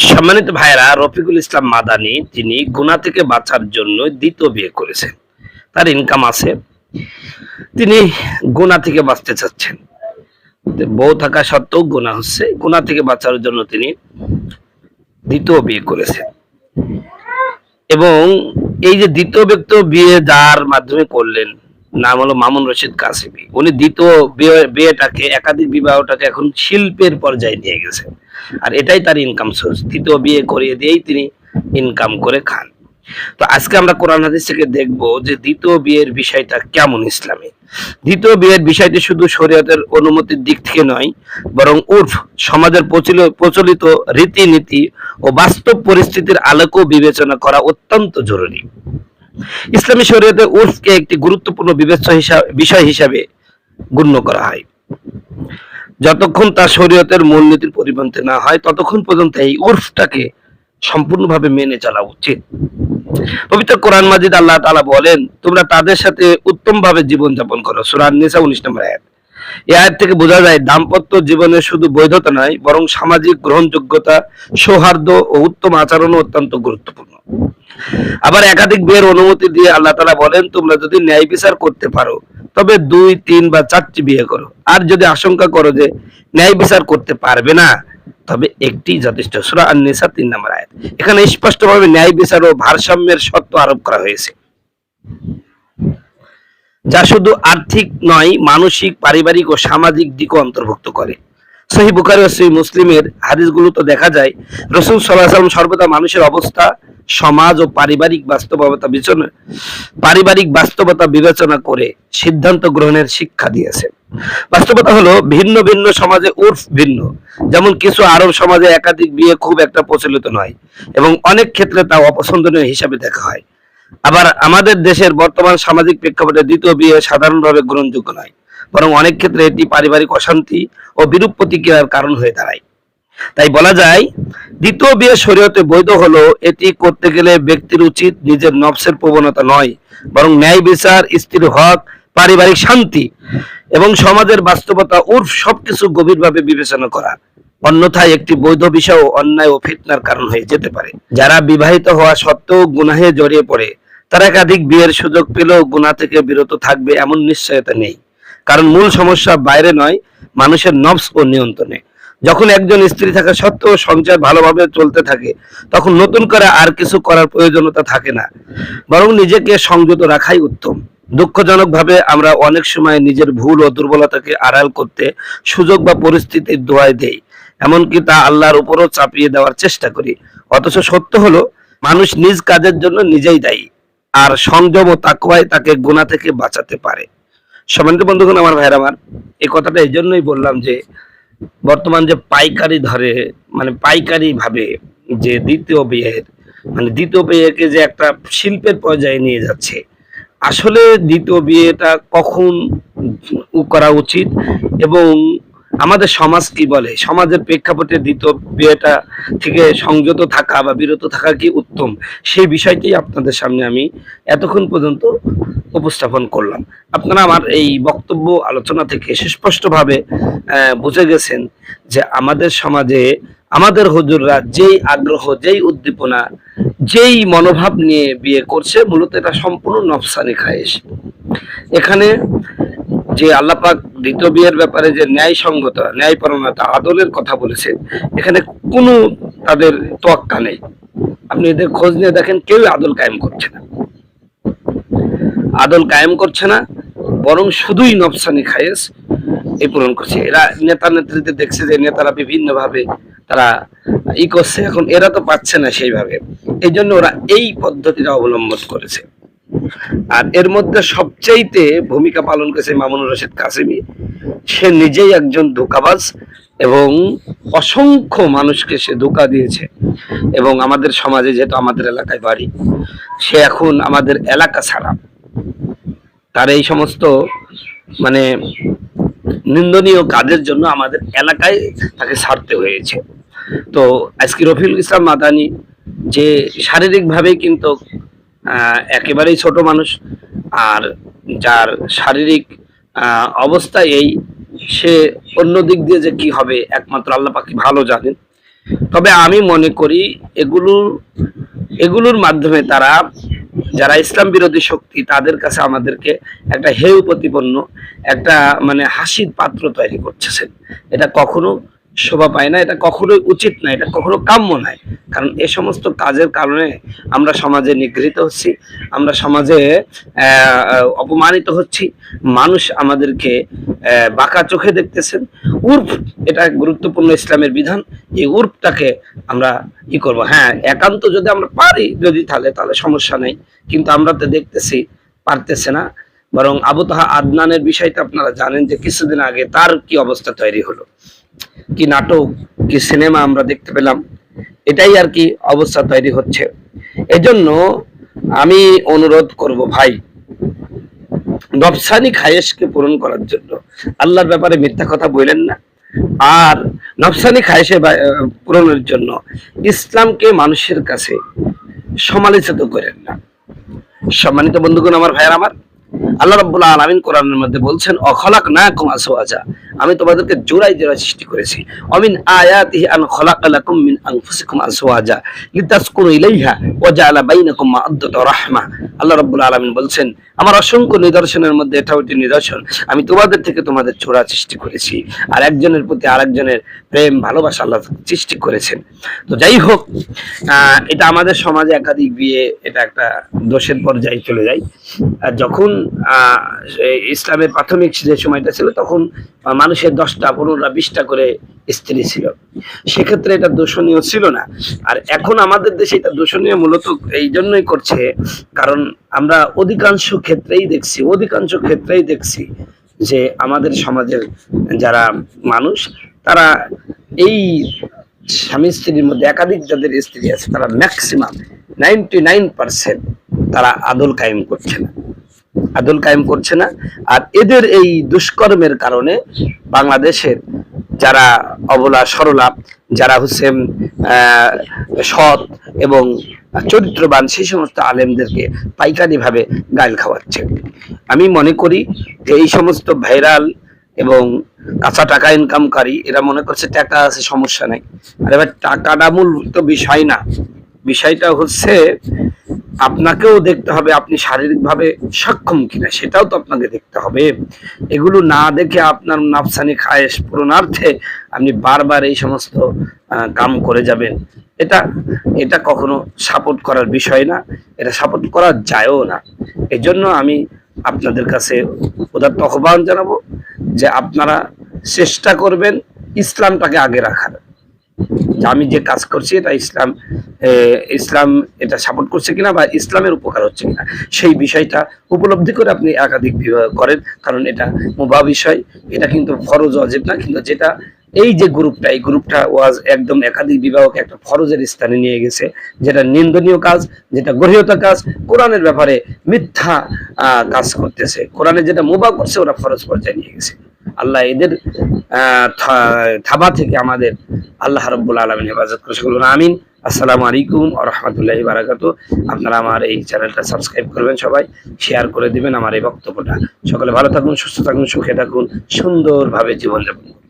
সম্মানিত ভাইরা, রফিকুল ইসলাম মাদানী তিনি গুনাহ থেকে বাঁচার জন্য দ্বিতীয় বিয়ে করেছেন। তার ইনকাম আছে, তিনি গুনাহ থেকে বাঁচতে চাচ্ছেন। বউ থাকা সত্ত্বেও গুনাহ হচ্ছে, গুনাহ থেকে বাঁচার জন্য তিনি দ্বিতীয় বিয়ে করেছেন। এবং এই যে দ্বিতীয় ব্যক্তি বিয়ে যার মাধ্যমে করলেন, নাম হলো মামুন রশিদ কাসেমি। উনি দ্বিতীয় বিয়েটাকে, একাধিক বিবাহটাকে এখন শিল্পের পর্যায়ে নিয়ে গেছেন। আর এটাই তার ইনকাম সোর্স। দ্বিতীয় বিয়ে করিয়ে দিয়েই তিনি ইনকাম করে খান। তো আজকে আমরা কোরআন হাদিস থেকে দেখব যে দ্বিতীয় বিয়ের বিষয়টা কেমন ইসলামে। দ্বিতীয় বিয়ের বিষয়টি শুধু শরীয়তের অনুমতির দিক থেকে নয়, বরং উর্ফ, সমাজের প্রচলিত রীতিনীতি ও বাস্তব পরিস্থিতির আলোকেও বিবেচনা করা অত্যন্ত জরুরি। ইসলামী শরীয়তে উর্ফকে একটি গুরুত্বপূর্ণ বিবেচ্য বিষয় হিসাবে গণ্য করা হয়। যতক্ষণ তা শরীয়তের মূলনীতির পরিপন্থী না হয়, ততক্ষণ পর্যন্ত এই উর্ফটাকে সম্পূর্ণভাবে মেনে চলা উচিত। পবিত্র কোরআন মাজিদ আল্লাহ তাআলা বলেন, তোমরা তাদের সাথে উত্তমভাবে জীবনযাপন করো। সূরা আন-নিসা 19 নম্বর আয়াত। এই আয়াত থেকে বোঝা যায় দাম্পত্য জীবনের শুধু বৈধতা নয়, বরং সামাজিক গ্রহণযোগ্যতা, সৌহার্দ্য ও উত্তম আচরণও অত্যন্ত গুরুত্বপূর্ণ। আবার একাধিক বিয়ের অনুমতি দিয়ে আল্লাহ তাআলা বলেন, তোমরা যদি ন্যায় বিচার করতে পারো তবে 2, 3 বা 4টি বিয়ে করো। আর যদি আশঙ্কা করো যে ন্যায় বিচার করতে পারবে না, তবে একটি যথেষ্ট। সূরা আন-নিসা 3 নম্বর আয়াত। এখানে স্পষ্টভাবে ন্যায় বিচার ও ভারসাম্যের শর্ত আরোপ করা হয়েছে, যা শুধু আর্থিক নয়, মানসিক, পারিবারিক ও সামাজিক দিকও অন্তর্ভুক্ত করে। সহিহ বুখারী ও সহিহ মুসলিমের হাদিসগুলোতে দেখা যায়, রাসূল সাল্লাল্লাহু আলাইহি ওয়াসাল্লাম সর্বদা মানুষের অবস্থা, সমাজ ও পারিবারিক বাস্তবতা বিবেচনা করে সিদ্ধান্ত গ্রহণের শিক্ষা দিয়েছেন। বাস্তবতা হলো, ভিন্ন ভিন্ন সমাজে উর্ফ ভিন্ন। যেমন কিছু আরব সমাজে একাধিক বিয়ে খুব একটা প্রচলিত নয় এবং অনেক ক্ষেত্রে তা অপছন্দনীয় হিসাবে দেখা হয়। আবার আমাদের দেশের বর্তমান সামাজিক প্রেক্ষাপটে দ্বিতীয় বিয়ে সাধারণভাবে গ্রহণযোগ্য নয়, বরং অনেক ক্ষেত্রে এটি পারিবারিক অশান্তি ও বিরূপ প্রতিক্রিয়ার কারণ হয়ে দাঁড়ায়। তাই বলা যায়, দ্বিতীয় বিয়ে শরীয়তে বৈধ হলো এটি করতে গেলে ব্যক্তির উচিত নিজের নফসের প্রবণতা নয়, বরং ন্যায় বিচার, স্ত্রীর হক, পারিবারিক শান্তি এবং সমাজের বাস্তবতা উর্ফ সবকিছু গভীরভাবে বিবেচনা করা। অন্যথায় একটি বৈধ বিষয় অন্যায় ও ফিতনার কারণ হয়ে যেতে পারে। যারা বিবাহিত হওয়া সত্ত্বেও গুনাহে জড়িয়ে পড়ে, তারা একাধিক বিয়ের সুযোগ পেলেও গুনাহ থেকে বিরত থাকবে এমন নিশ্চয়তা নেই। কারণ মূল সমস্যা বাইরে নয়, মানুষের নফস ও নিয়ন্ত্রণে। যখন একজন স্ত্রী থাকা সত্ত্বেও সংসার ভালোভাবে চলতে থাকে, তখন নতুন করে আর কিছু করার প্রয়োজনীয়তা থাকে না, বরং নিজেকে সংযত রাখাই উত্তম। দুঃখজনকভাবে আমরা অনেক সময় নিজের ভুল ও দুর্বলতাকে আড়াল করতে সুযোগ বা পরিস্থিতির দোহাই দেই, এমনকি তা আল্লাহর উপরও চাপিয়ে দেওয়ার চেষ্টা করি। অথচ সত্য হলো, মানুষ নিজ কাজের জন্য নিজেই দায়ী, আর সংযম ও তাকওয়াই তাকে গুনাহ থেকে বাঁচাতে পারে। সম্মানিত বন্ধুগণ, আমার ভাইরা আমার, এই কথাটা এই জন্যই বললাম যে বর্তমান যে পাইকারি ধরে, মানে পাইকারি ভাবে যে দ্বিতীয় বিয়েকে যে একটা শিল্পের পর্যায়ে নিয়ে যাচ্ছে, আসলে দ্বিতীয় বিয়েটা কখন করা উচিত এবং আমাদের সমাজ কি বলে, সমাজের প্রেক্ষাপটে দ্বিতীয় বিয়েটা থেকে সংযত থাকা বা বিরত থাকা কি উত্তম, সেই বিষয়টি আপনাদের সামনে আমি এতক্ষণ পর্যন্ত উপস্থাপন করলাম। আপনারা আমার এই বক্তব্য আলোচনা থেকে সুস্পষ্টভাবে বুঝে গেছেন যে আমাদের সমাজে আমাদের হুজুররা যেই আগ্রহ, যেই উদ্দীপনা, যেই মনোভাব নিয়ে বিয়ে করছে, মূলত এটা সম্পূর্ণ নফসানি খায়েশ। এখানে যে আল্লাহ পাক দ্বিতীয় বিয়ের ব্যাপারে যে ন্যায়সঙ্গতা, ন্যায়পরায়ণতা, আদলের কথা বলেছেন, এখানে কোনো তাদের তোয়াক্কা নেই। আপনি এদের খোঁজ নিয়ে দেখেন, কেউ আদল কায়েম করছে না, বরং শুধুই নফসানি খায়েশ এই পূরণ করছে। এরা নেতা নেত্রীতে দেখছে যে নেতারা বিভিন্ন ভাবে তারা করছে, এখন এরা তো পাচ্ছে না সেইভাবে, এই জন্য ওরা এই পদ্ধতিটা অবলম্বন করেছে। আর এর মধ্যে সবচাইতে ভূমিকা পালন করেছে মামুন রশিদ কাসেমি। সে নিজেই একজন ধোঁকাবাজ এবং অসংখ্য মানুষকে সে ধোঁকা দিয়েছে। এবং আমাদের সমাজে, যেহেতু আমাদের এলাকায় বাড়ি, সে এখন আমাদের এলাকা ছাড়া, তার এই সমস্ত মানে নিন্দনীয় কাজের জন্য আমাদের এলাকায় তাকে ছাড়তে হয়েছে। তো আজকে রফিকুল ইসলাম মাদানী, যে শারীরিকভাবে কিন্তু একেবারেই ছোট মানুষ, আর যার শারীরিক অবস্থা এই, সে অন্য দিক দিয়ে যে কি হবে একমাত্র আল্লাহ পাক ভালো জানেন। তবে আমি মনে করি এগুলোর মাধ্যমে তারা, যারা ইসলাম বিরোধী শক্তি, তাদের কাছে আমাদেরকে একটা হেয় প্রতিপন্ন, একটা মানে হাসির পাত্র তৈরি করতেছেন। এটা কখনো শোভা পায় না, এটা কখনোই উচিত না, এটা কখনো কাম্য নয়। কারণ এ সমস্ত কাজের কারণে আমরা সমাজে নিগৃহীত হচ্ছি, আমরা সমাজে অপমানিত হচ্ছি, মানুষ আমাদেরকে বাঁকা চোখে দেখতেছেন। উর্ফ এটা গুরুত্বপূর্ণ ইসলামের বিধান, এই উর্ফটাকে আমরা কি করব? হ্যাঁ, একান্ত যদি আমরা পারি, যদি তাহলে সমস্যা নেই, কিন্তু আমরা তো দেখতেছি পারতেছে না। বরং আবু তাহা আদনানের বিষয়টা আপনারা জানেন যে কিছুদিন আগে তার কি অবস্থা তৈরি হলো, কি নাটক, কি সিনেমা আমরা দেখতে পেলাম, এটাই আর কি অবস্থা তৈরি হচ্ছে। এজন্য আমি অনুরোধ করব ভাই, নফসানি খায়েশকে পূরণ করার জন্য আল্লাহর ব্যাপারে মিথ্যা কথা বললেন না, আর নফসানি খায়েশে পূরণের জন্য ইসলামকে মানুষের কাছে সমালোচিত করেন না। সম্মানিত বন্ধুগণ, আমার ভাইয়ার আমার, আল্লাহ রাব্বুল আলামিন কোরআনের মধ্যে বলছেন, অখলাকনাকুম আজওয়াজা, আমি তোমাদেরকে জোড়ায় জোড়ায় সৃষ্টি করেছি। অমিন আয়াতিহি আন খলাকালাকুম মিন আনফুসিকুম আজওয়াজা লিতাসকুনু ইলাইহা ওয়া জাআলা বাইনাকুম মাওয়াদ্দাতা ওয়া রাহমা। আল্লাহ রাব্বুল আলামিন বলছেন, আমার অসংখ্য নিদর্শনের মধ্যে এটাও একটি নিদর্শন, আমি তোমাদের থেকে তোমাদের জোড়া সৃষ্টি করেছি, আর একজনের প্রতি আরেকজনের প্রেম ভালোবাসা আল্লাহ সৃষ্টি করেছেন। তো যাই হোক, এটা আমাদের সমাজে একাধিক বিয়ে, এটা একটা দোষের পর্যায়ে চলে যায়। যখন ইসলামের প্রাথমিক যে সময়টা ছিল, তখন মানুষের 10টা 15টা 20টা করে স্ত্রী ছিল, সেক্ষেত্রে এটা দূষণীয় ছিল না। আর এখন আমাদের দেশে এটা দূষণীয় মূলত এই জন্যই করছে, কারণ আমরা অধিকাংশ ক্ষেত্রেই দেখছি যে আমাদের সমাজের যারা মানুষ, তারা এই স্বামী স্ত্রীর মধ্যে একাধিক যাদের স্ত্রী আছে, তারা ম্যাক্সিমাম 99% তারা আদল কায়েম করছে না। আর এদের এই দুষ্কর্মের কারণে বাংলাদেশের যারা অবলা সরলা, যারা হচ্ছে সৎ এবং চরিত্রবান, সেই সমস্ত আলেমদেরকে পাইকারি ভাবে গাইল খাওয়াচ্ছে। আমি মনে করি যে এই সমস্ত ভাইরাল এবং কাঁচা টাকা ইনকামকারী, এরা মনে করছে টাকা আছে, সমস্যা নেই। আর এবার টাকাটা মূল তো বিষয় না, বিষয়টা হচ্ছে আপনাকেও দেখতে হবে আপনি শারীরিকভাবে সক্ষম কিনা, সেটাও তো আপনাকে দেখতে হবে। এগুলো না দেখে আপনার নাফসানি খায়েশ পূরণার্থে আপনি বারবার এই সমস্ত কাম করে যাবেন, এটা কখনো সাপোর্ট করার বিষয় না, এটা সাপোর্ট করা যায়ও না। এজন্য আমি আপনাদের কাছে উদাত্ত আহ্বান জানাবো যে আপনারা চেষ্টা করবেন ইসলামটাকে আগে রাখার। আমি যে কাজ করছি এটা ইসলাম এটা সাপোর্ট করছে কিনা, বা ইসলামের উপকার হচ্ছে কিনা, সেই বিষয়টা উপলব্ধি করে আপনি একাধিক বিবাহ করেন। কারণ এটা মুবাহ বিষয়, এটা কিন্তু ফরজ ওয়াজিব না। কিন্তু যেটা এই যে এই গ্রুপটা ওয়াজ একদম একাধিক বিবাহকে একটা ফরজের স্থানে নিয়ে গেছে, যেটা নিন্দনীয় কাজ, যেটা গর্হিত কাজ, কোরআনের ব্যাপারে মিথ্যা কাজ করতেছে। কোরআনে যেটা মুবাহ করছে ওরা ফরজ পর্যায়ে নিয়ে গেছে। আল্লাহ এদের থাবা থেকে আমাদের আল্লাহ রাব্বুল আলামিন হেফাজত করে, সকল আমিন। আসসালামু আলাইকুম ওয়া রাহমাতুল্লাহি ওয়া বারাকাতুহু। আপনারা আমার এই চ্যানেলটা সাবস্ক্রাইব করবেন, সবাই শেয়ার করে দিবেন আমার এই বক্তব্যটা। সকলে ভালো থাকুন, সুস্থ থাকুন, সুখে থাকুন, সুন্দরভাবে জীবনযাপন করুন।